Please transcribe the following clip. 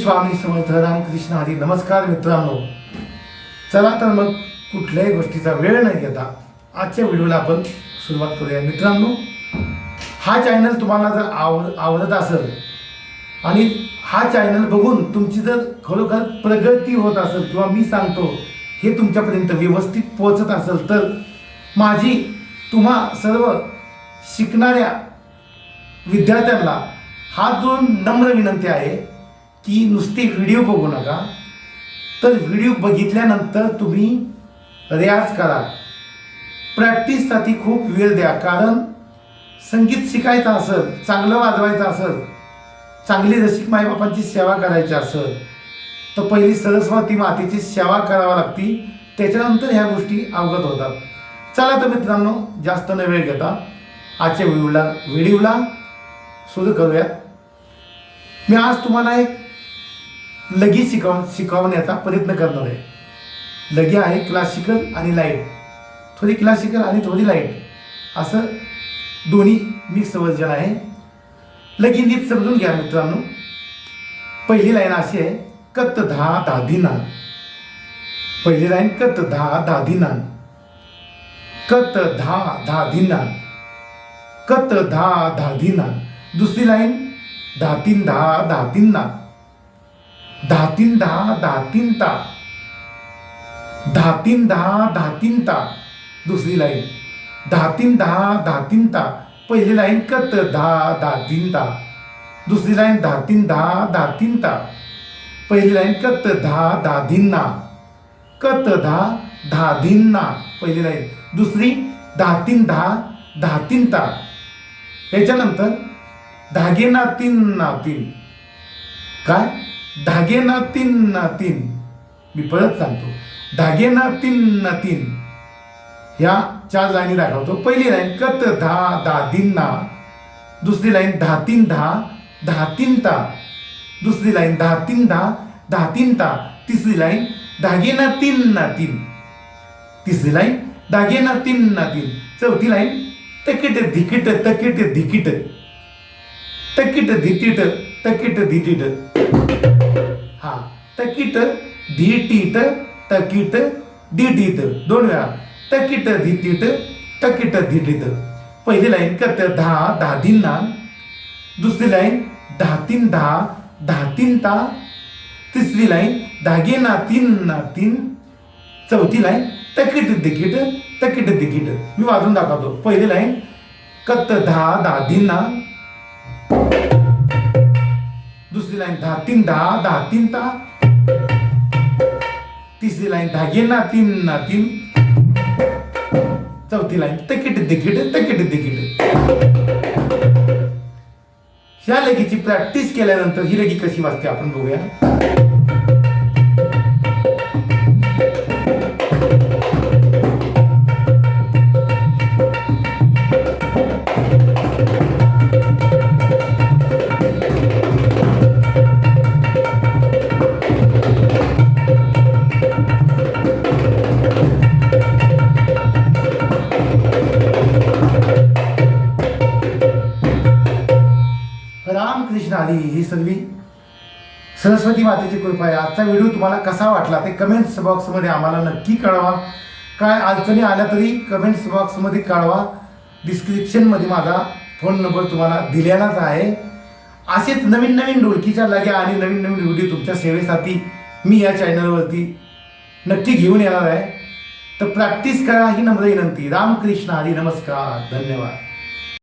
स्वामी समर्थ रामकृष्ण हरी. नमस्कार मित्रांनो, चला तर मग कुठल्याही गोष्टीचा वेळ न घेता आजच्या व्हिडिओला आपण सुरुवात करूया. मित्रांनो, हा चॅनल तुम्हाला जर आवडत असेल आणि हा चॅनल बघून तुमची जर खरोखर प्रगती होत असेल किंवा मी सांगतो हे तुमच्यापर्यंत व्यवस्थित पोहोचत असेल तर माझी तुम्हा सर्व शिकणाऱ्या विद्यार्थ्यांना हा जो नम्र विनंती आहे की नुसते व्हिडिओ बघू नका, तर व्हिडिओ बघितल्यानंतर तुम्ही रियाज करा. प्रॅक्टिससाठी खूप वेळ द्या. कारण संगीत शिकायचं असेल, चांगलं वाजवायचं असेल, चांगली रसिक माईबापांची सेवा करायची असेल तर पहिली सरस्वती मातेची सेवा करावी लागती. त्याच्यानंतर ह्या गोष्टी अवगत होतात. चला तर मित्रांनो, जास्त न वेळ घेता आजच्या व्हिडिओला सुरू करूयात. मी आज तुम्हाला एक लगी शिकवण्याचा प्रयत्न करणार आहे. लगी आहे क्लासिकल आणि लाईट, थोडी क्लासिकल आणि थोडी लाईट असं दोन्ही मिक्स वर्जन आहे. लगी नीट समजून घ्या मित्रांनो. पहिली लाईन अशी आहे, कत धा धाधीना. पहिली लाईन कत धा धाधीना, कत धा धाधीना, कत धा धाधीना. दुसरी लाईन धातीन धा धातींना, धातीन धा धातींता, धातीन धा धातींता. दुसरी लाईन धातीन धा धातींता. पहिली लाईन कत धा धातींता, दुसरी लाईन धातीन धा धातींता. पहिली लाईन कत धा धाधींना, कत धा धाधींना. पहिली लाईन. दुसरी धातीन धा धातींता. याच्यानंतर धागे ना तीन ना तीन. काय? धागे ना तीन ना तीन. मी परत सांगतो, धागे ना तीन ना तीन. या 4 लाईनी दाखवतो. पहिली लाईन कत धा धाधींना, दुसरी लाईन धातीन धा धातींता, दुसरी लाईन धातीन धा धातींता. तिसरी लाईन धागे ना तीन ना तीन, तिसरी लाईन धागे ना तीन ना तीन. चौथी लाईन तकिट धिकिट तकिट धिकिट, तकिट धिटीट तकिट धिटीट. हा, तकिट धिटीट तकिट धिटीट. 2 वेळा तकिट धिटीट तकिट धिटीट. पहिली लाईन कत धा धाधींना, दुसरी लाईन धातीन धा धातींता, तिसरी लाईन धागे ना तीन, चौथी लाईन तकिट धिकीट तकिट धिकीट. मी वाजून दाखवतो. पहिली लाईन कत धा धाधींना, दुसरी लाईन धातीन धा धातींता, तिसरी लाईन धागे ना तीन, चौथी लाईन तकिट धिकीट तकिट धिकीट. ह्या लगीची प्रॅक्टिस केल्यानंतर ही लगी कशी वाजते आपण बघूया. रामकृष्ण हरी. ही सर्व सरस्वती मातेची कृपा आहे. आजचा व्हिडिओ तुम्हाला कसा वाटला ते कमेंट्स बॉक्समध्ये आम्हाला नक्की कळवा. काय अडचणी आल्या तरी कमेंट्स बॉक्समध्ये कळवा. डिस्क्रिप्शनमध्ये माझा फोन नंबर तुम्हाला दिलेलाच आहे. असेच नवीन ढोलकीच्या लग्या आणि नवीन व्हिडिओ तुमच्या सेवेसाठी मी या चॅनलवरती नक्की घेऊन येणार आहे. तर प्रॅक्टिस करा ही नम्र विनंती. रामकृष्ण हरी. नमस्कार. धन्यवाद.